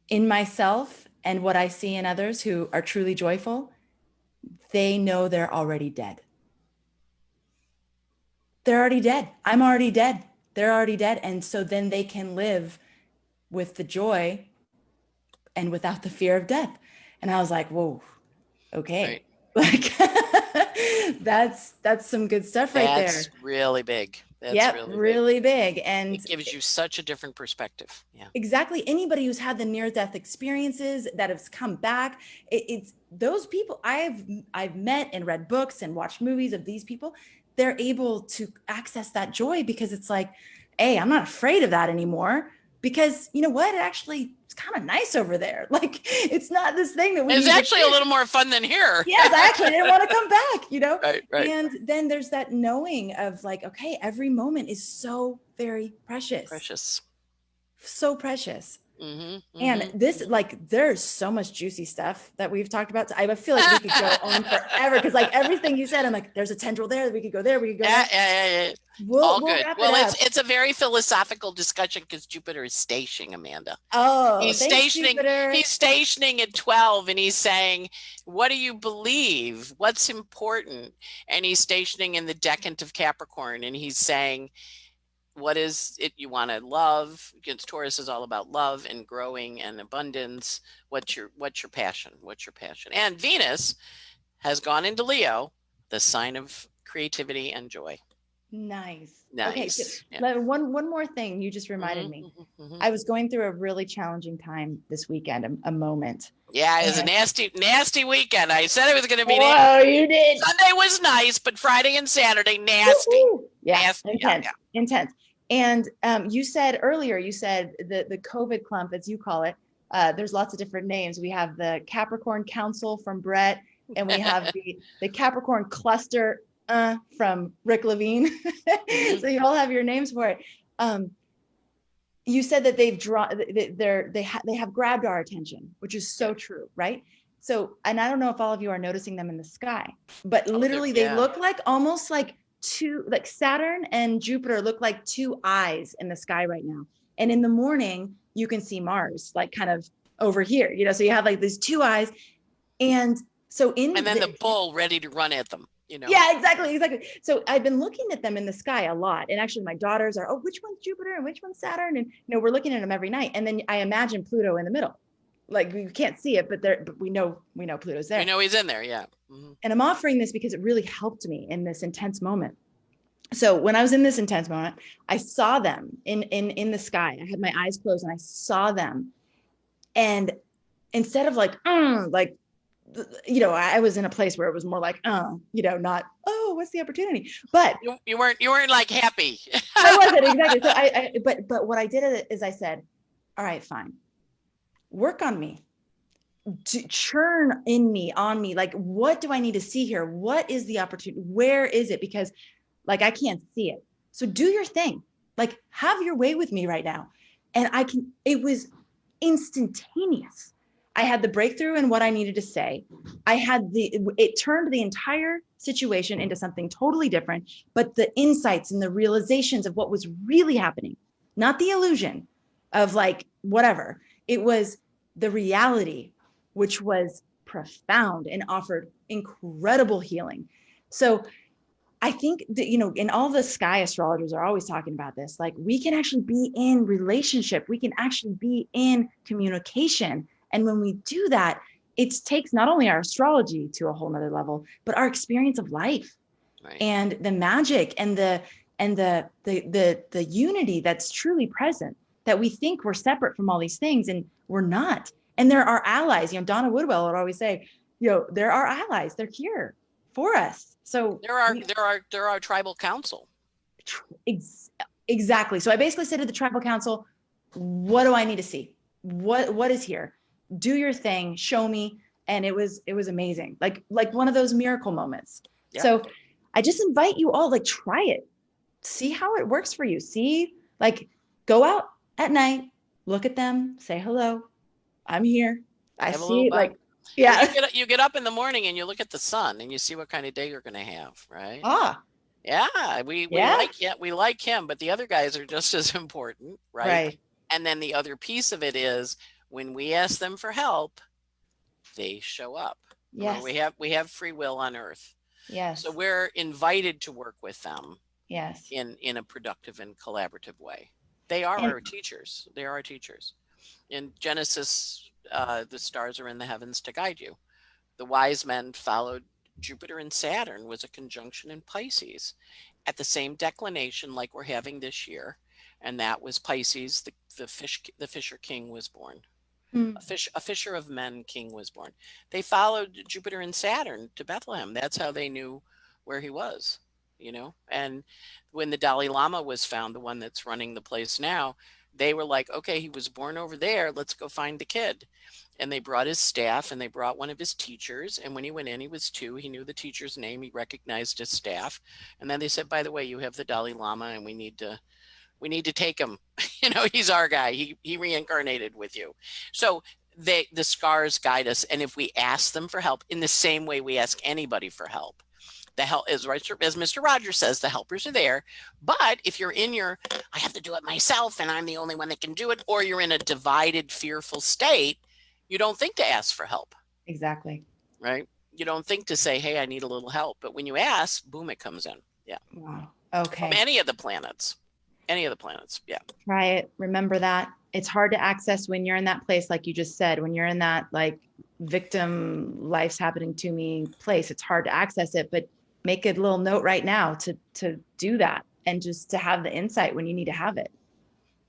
in myself and what I see in others who are truly joyful, they know they're already dead. They're already dead. I'm already dead. They're already dead. And so then they can live with the joy and without the fear of death. And I was like, whoa, okay. Right. Like that's some good stuff right there. That's really big. That's really big. And it gives you such a different perspective. Yeah, exactly. Anybody who's had the near-death experiences that have come back, it's those people I've met and read books and watched movies of these people. They're able to access that joy because it's like, hey, I'm not afraid of that anymore. Because you know what? It actually it's kind of nice over there. Like it's not this thing that it's actually a little more fun than here. Yes, I actually didn't want to come back, Right. And then there's that knowing of like, okay, every moment is so very precious. Precious. So precious. And this, like, there's so much juicy stuff that we've talked about. I feel like we could go on forever because, like, everything you said, I'm like, there's a tendril there. We could go there. We could go there. Yeah. We'll good. Wrap Well, it up. it's a very philosophical discussion because Jupiter is stationing, Amanda. Oh, he's stationing at 12, and he's saying, what do you believe? What's important? And he's stationing in the decant of Capricorn, and he's saying, what is it you want to love? Because Taurus is all about love and growing and abundance. What's your passion? What's your passion? And Venus has gone into Leo, the sign of creativity and joy. Nice. Okay. Yeah. One more thing you just reminded me. I was going through a really challenging time this weekend, a moment. Yeah, it was a nasty weekend. I said it was going to be nasty. You did. Sunday was nice, but Friday and Saturday, nasty. Woo-hoo. Yeah, nasty. Intense. And you said earlier, the COVID clump, as you call it, there's lots of different names. We have the Capricorn Council from Brett, and we have the Capricorn Cluster from Rick Levine. So you all have your names for it. You said that they have grabbed our attention, which is so true, right? So, and I don't know if all of you are noticing them in the sky, but literally they look like almost like Saturn and Jupiter look like two eyes in the sky right now. And in the morning, you can see Mars, like kind of over here, so you have like these two eyes. And so then the bull ready to run at them, Yeah, exactly. So I've been looking at them in the sky a lot. And actually my daughters are, which one's Jupiter and which one's Saturn? And, we're looking at them every night. And then I imagine Pluto in the middle. Like we can't see it, but we know Pluto's there. We know he's in there. Yeah. And I'm offering this because it really helped me in this intense moment. So when I was in this intense moment, I saw them in the sky. I had my eyes closed and I saw them. And instead of like, I was in a place where it was more like, not, what's the opportunity? But you weren't like happy. I wasn't exactly. So but what I did is I said, all right, fine. Work on me, to churn in me, on me. Like, what do I need to see here? What is the opportunity? Where is it? Because like, I can't see it. So do your thing, like have your way with me right now. And it was instantaneous. I had the breakthrough in what I needed to say. It turned the entire situation into something totally different, but the insights and the realizations of what was really happening, not the illusion of like, whatever. It was the reality, which was profound and offered incredible healing. So I think that, in all the sky astrologers are always talking about this, like we can actually be in relationship. We can actually be in communication. And when we do that, it takes not only our astrology to a whole nother level, but our experience of life, right, and the magic and the unity that's truly present, that we think we're separate from all these things and we're not. And there are allies. Donna Woodwell would always say, there are allies. They're here for us. So there are tribal council. Exactly. So I basically said to the tribal council, what do I need to see? What is here? Do your thing, show me. And it was amazing. Like one of those miracle moments. Yeah. So I just invite you all, like, try it, see how it works for you. See, like, go out at night, look at them, say hello. I'm here. I see, like, yeah. You get up in the morning and you look at the sun and you see what kind of day you're going to have, right? Yeah, we like him, but the other guys are just as important, right? Right. And then the other piece of it is when we ask them for help, they show up. Yes. We have free will on Earth. Yes. So we're invited to work with them. Yes. In a productive and collaborative way. They are our teachers. They are our teachers. In Genesis, the stars are in the heavens to guide you. The wise men followed Jupiter and Saturn was a conjunction in Pisces at the same declination like we're having this year. And that was Pisces, the fisher king was born. A fisher of men king was born. They followed Jupiter and Saturn to Bethlehem. That's how they knew where he was, And when the Dalai Lama was found, the one that's running the place now, they were like, okay, he was born over there. Let's go find the kid. And they brought his staff and they brought one of his teachers. And when he went in, he was 2. He knew the teacher's name. He recognized his staff. And then they said, by the way, you have the Dalai Lama and we need to We need to take him. He's our guy. He reincarnated with you. So the scars guide us. And if we ask them for help in the same way we ask anybody for help, the help is right, as Mr. Rogers says, the helpers are there. But if you're in your, I have to do it myself and I'm the only one that can do it, or you're in a divided, fearful state, you don't think to ask for help. Exactly. Right? You don't think to say, hey, I need a little help. But when you ask, boom, it comes in. Yeah. Wow. Okay. From any of the planets. Yeah. Try it. Remember that. It's hard to access when you're in that place, like you just said, when you're in that like victim, life's happening to me place. It's hard to access it, but make a little note right now to do that, and just to have the insight when you need to have it.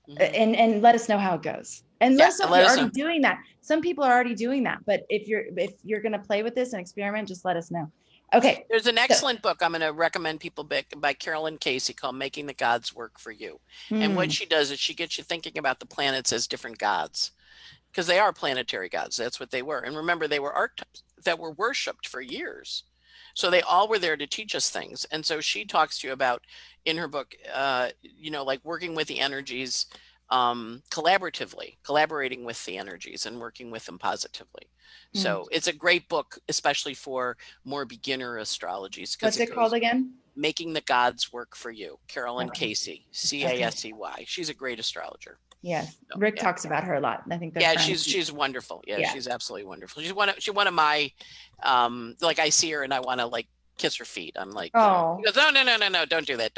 Mm-hmm. And let us know how it goes. And let us know if you're already doing that. Some people are already doing that, but if you're going to play with this and experiment, just let us know. Okay. There's an excellent book I'm going to recommend people by Carolyn Casey called Making the Gods Work for You. And what she does is she gets you thinking about the planets as different gods, because they are planetary gods. That's what they were. And remember, they were archetypes that were worshipped for years. So they all were there to teach us things. And so she talks to you about, in her book, like working with the energies collaborating with the energies and working with them positively. So it's a great book, especially for more beginner astrologies. What's it called again? Making the Gods Work for You. Carolyn Casey, Casey. She's a great astrologer. Yes. So, Rick talks about her a lot. I think she's wonderful. Yeah, she's absolutely wonderful. She's one of my like, I see her and I want to like kiss her feet. I'm like, she goes, no, don't do that.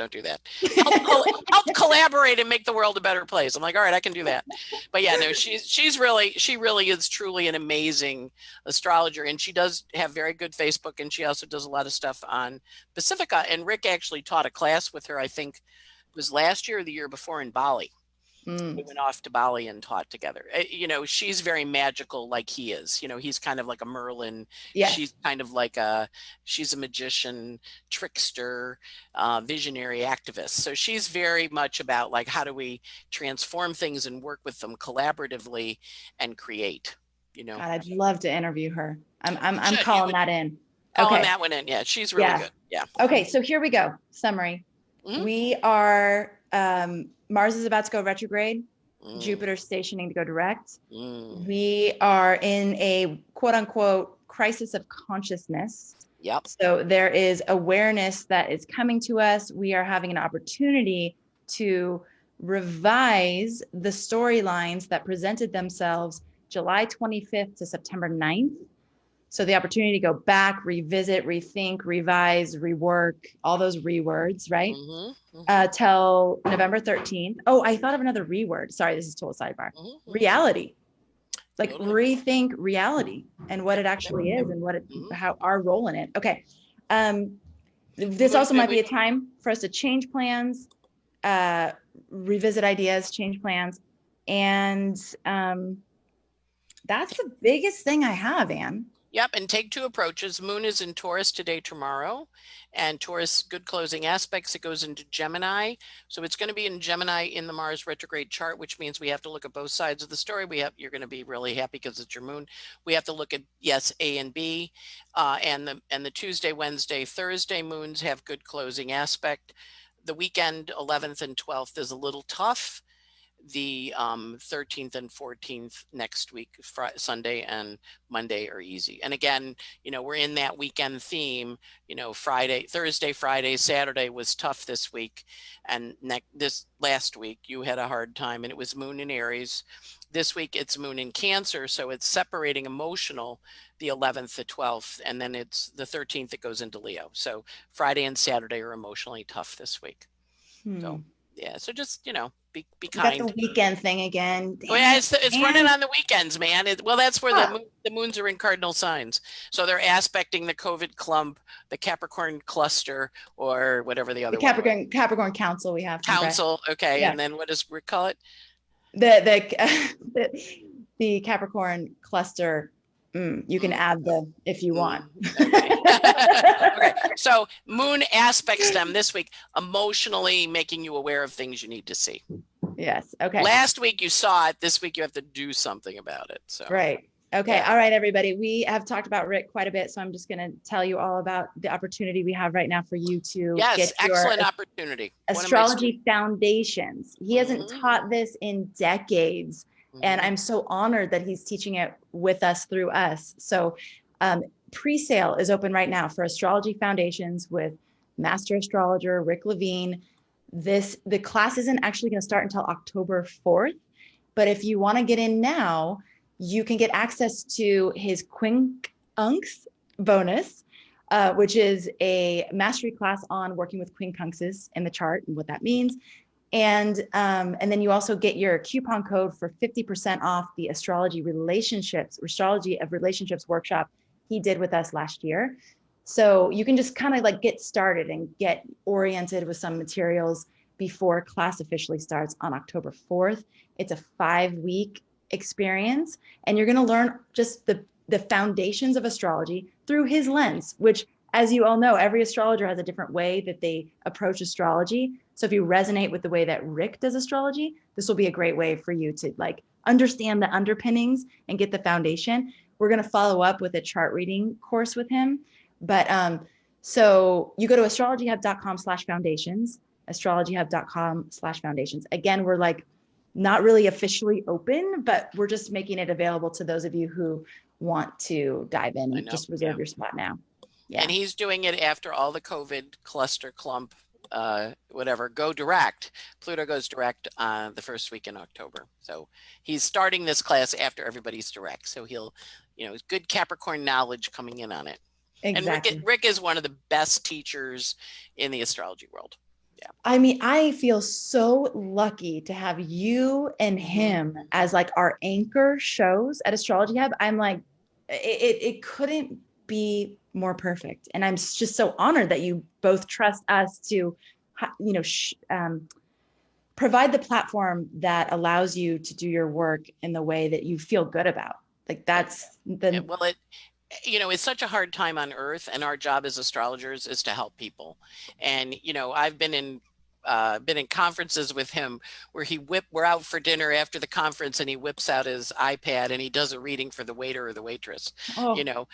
Help collaborate and make the world a better place. I'm like, all right, I can do that. But yeah, no, she really is truly an amazing astrologer, and she does have very good Facebook, and she also does a lot of stuff on Pacifica. And Rick actually taught a class with her, I think it was last year or the year before, in Bali. We went off to Bali and taught together. She's very magical, like he is. He's kind of like a Merlin. Yes. She's kind of like she's a magician, trickster, visionary activist. So she's very much about like, how do we transform things and work with them collaboratively and create, God, I'd love to interview her. I'm calling that in. Calling that one in. Yeah. She's really good. Yeah. Okay. So here we go. Summary. We are, Mars is about to go retrograde. Jupiter's stationing to go direct. We are in a quote unquote crisis of consciousness. Yep. So there is awareness that is coming to us. We are having an opportunity to revise the storylines that presented themselves July 25th to September 9th. So the opportunity to go back, revisit, rethink, revise, rework, all those rewords, right? Till November 13th. Oh, I thought of another reword. Sorry, this is total sidebar. Reality. Like rethink reality and what it actually is and how our role in it. Okay. This also might be a time for us to change plans, revisit ideas, change plans. And that's the biggest thing I have, Anne. Yep. And take two approaches. Moon is in Taurus today, tomorrow, and Taurus, good closing aspects. It goes into Gemini. So it's going to be in Gemini in the Mars retrograde chart, which means we have to look at both sides of the story. You're going to be really happy because it's your moon. We have to look at, yes, A and B, and the Tuesday, Wednesday, Thursday moons have good closing aspect. The weekend, 11th and 12th, is a little tough. The 13th and 14th next week, Sunday and Monday, are easy. And again, we're in that weekend theme. Thursday, Friday, Saturday was tough this week. And this last week, you had a hard time, and it was moon in Aries. This week, it's moon in Cancer. So it's separating emotional, the 11th, the 12th, and then it's the 13th that goes into Leo. So Friday and Saturday are emotionally tough this week. So, yeah. So just, be kind. Got the weekend thing again. It's running on the weekends, man. That's where the moons are in cardinal signs. So they're aspecting the COVID clump, the Capricorn cluster, or whatever the other Capricorn council we have. Council. Okay. Yeah. And then what does Rick call it? The Capricorn cluster. You can add if you want. Okay. So moon aspects them this week, emotionally making you aware of things you need to see. Yes. Okay. Last week you saw it. This week you have to do something about it. So right. Okay. Yeah. All right, everybody. We have talked about Rick quite a bit, so I'm just going to tell you all about the opportunity we have right now for you to Yes, get your excellent opportunity. astrology foundations. He hasn't Mhm. taught this in decades, and Mhm. I'm so honored that he's teaching it with us through us. So, pre-sale is open right now for astrology foundations with master astrologer Rick Levine. The class isn't actually going to start until October 4th, but if you want to get in now, you can get access to his quincunx bonus, which is a mastery class on working with quincunxes in the chart and what that means. And then you also get your coupon code for 50% off the astrology of relationships workshop he did with us last year. So you can just kind of like get started and get oriented with some materials before class officially starts on October 4th. It's a 5-week experience, and you're going to learn just the foundations of astrology through his lens, which, as you all know, every astrologer has a different way that they approach astrology. So if you resonate with the way that Rick does astrology, this will be a great way for you to like understand the underpinnings and get the foundation. We're going to follow up with a chart reading course with him. But so you go to astrologyhub.com/foundations, astrologyhub.com/foundations. Again, we're like not really officially open, but we're just making it available to those of you who want to dive in and just reserve your spot now. Yeah. And he's doing it after all the COVID cluster clump, whatever, go direct. Pluto goes direct the first week in October. So he's starting this class after everybody's direct. So he'll, good Capricorn knowledge coming in on it. Exactly. And Rick is one of the best teachers in the astrology world. Yeah. I mean, I feel so lucky to have you and him as like our anchor shows at Astrology Hub. I'm like, it couldn't be more perfect. And I'm just so honored that you both trust us to, provide the platform that allows you to do your work in the way that you feel good about. Like that's it's such a hard time on earth, and our job as astrologers is to help people. And I've been in conferences with him where we're out for dinner after the conference and he whips out his iPad and he does a reading for the waiter or the waitress. No,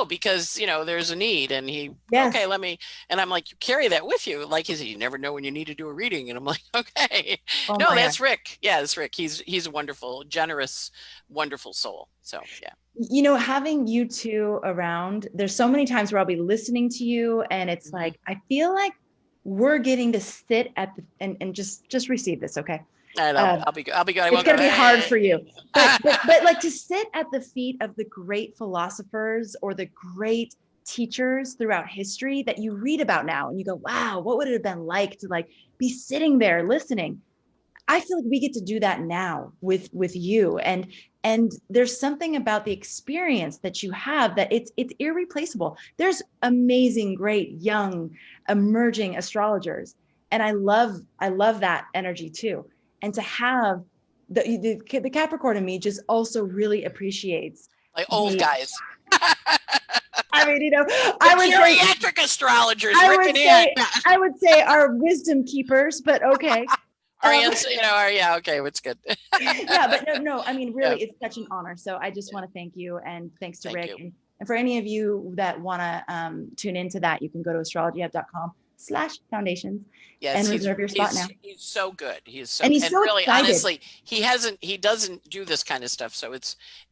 because there's a need, and okay, and I'm like, you carry that with you. Like, he said, you never know when you need to do a reading. And I'm like, okay. That's Rick. Yeah, that's Rick. He's a wonderful, generous, wonderful soul. So yeah. Having you two around, there's so many times where I'll be listening to you and it's like, I feel like we're getting to sit at and just receive this. Okay. I know. I'll be good. It's going to be hard for you, but like to sit at the feet of the great philosophers or the great teachers throughout history that you read about now. And you go, wow, what would it have been like to like be sitting there listening? I feel like we get to do that now with you. And there's something about the experience that you have that it's irreplaceable. There's amazing, great, young, emerging astrologers. And I love that energy too. And to have the Capricorn in me just also really appreciates like old guys. I mean, I would geriatric astrologers. I would say our wisdom keepers, but okay. Okay, it's good. Yeah, but no, I mean, really, it's such an honor. So I just want to thank you, and thanks to Rick. And for any of you that want to tune into that, you can go to astrologyhub.com/foundations and reserve your spot now. He's so good. He's so really excited. Honestly, he doesn't do this kind of stuff. So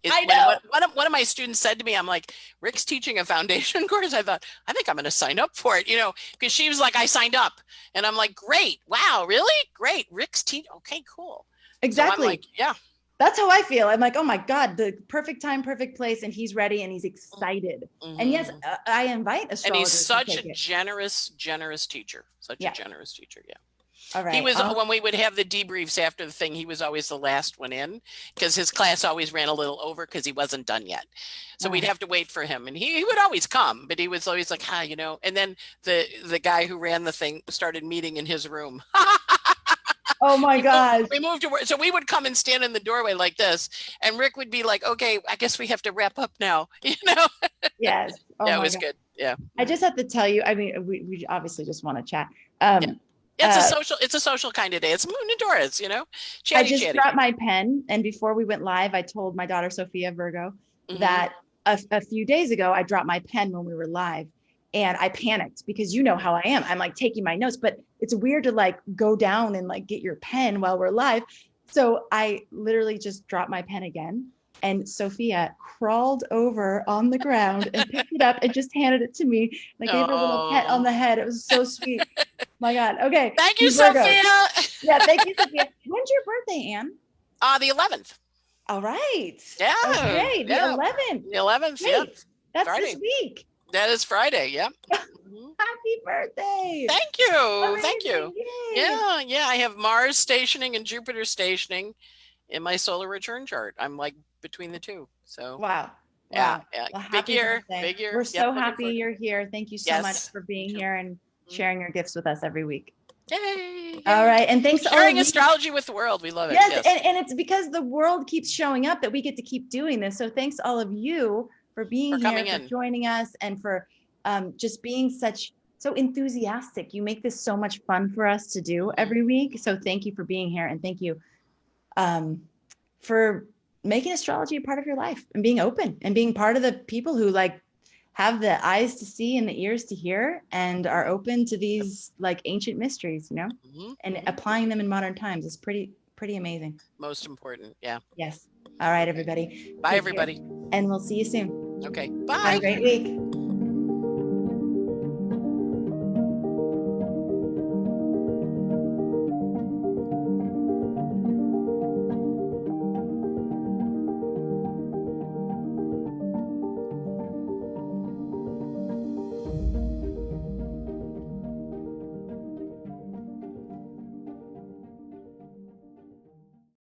I know. One of my students said to me, I'm like, Rick's teaching a foundation course. I thought, I think I'm going to sign up for it, because she was like, I signed up, and I'm like, great. Wow. Really? Great. Rick's teaching. Okay, cool. Exactly. So I'm like, yeah. That's how I feel. I'm like, oh my God, the perfect time, perfect place. And he's ready and he's excited. And yes, I invite astrologers. And he's such a generous teacher. Such a generous teacher. Yeah. All right. He was, when we would have the debriefs after the thing, he was always the last one in because his class always ran a little over because he wasn't done yet. So we'd have to wait for him. And he would always come, but he was always like, and then the guy who ran the thing started meeting in his room. Oh my gosh. We moved to work. So we would come and stand in the doorway like this. And Rick would be like, okay, I guess we have to wrap up now. Yes. Oh, yeah, it was good. Yeah. I just have to tell you, I mean, we obviously just want to chat. It's a social kind of day. It's Moon and Taurus, I just dropped my pen. And before we went live, I told my daughter, Sophia, Virgo, that a few days ago, I dropped my pen when we were live and I panicked because you know how I am. I'm like taking my notes, but it's weird to like go down and like get your pen while we're live. So I literally just dropped my pen again. And Sophia crawled over on the ground and picked it up and just handed it to me. And I gave her a little pet on the head. It was so sweet. My God. Okay. Thank you, Sophia. Yeah, thank you, Sophia. When's your birthday, Anne? The 11th. All right. Yeah. Okay, the 11th. The 11th, yeah. That's Friday. this week. That is Friday, yeah. Happy birthday. Thank you. Amazing. Thank you. Yay. Yeah. I have Mars stationing and Jupiter stationing in my solar return chart. I'm like between the two. So Wow. Yeah. Well, big year. birthday. Big year. We're so happy you're here. Thank you so Yes. much for being here and sharing your gifts with us every week. Yay. All right. And thanks to all of Sharing you. astrology with the world. We love it. Yes. And it's because the world keeps showing up that we get to keep doing this. So thanks to all of you for being For here, coming for in. joining us, and for just being so enthusiastic. You make this so much fun for us to do every week. So thank you for being here, and thank you for making astrology a part of your life and being open and being part of the people who like have the eyes to see and the ears to hear and are open to these like ancient mysteries, and applying them in modern times is pretty amazing. Most important. Yeah. Yes. All right, everybody. Bye, Take everybody. care, and we'll see you soon. Okay. Bye. Have a great week.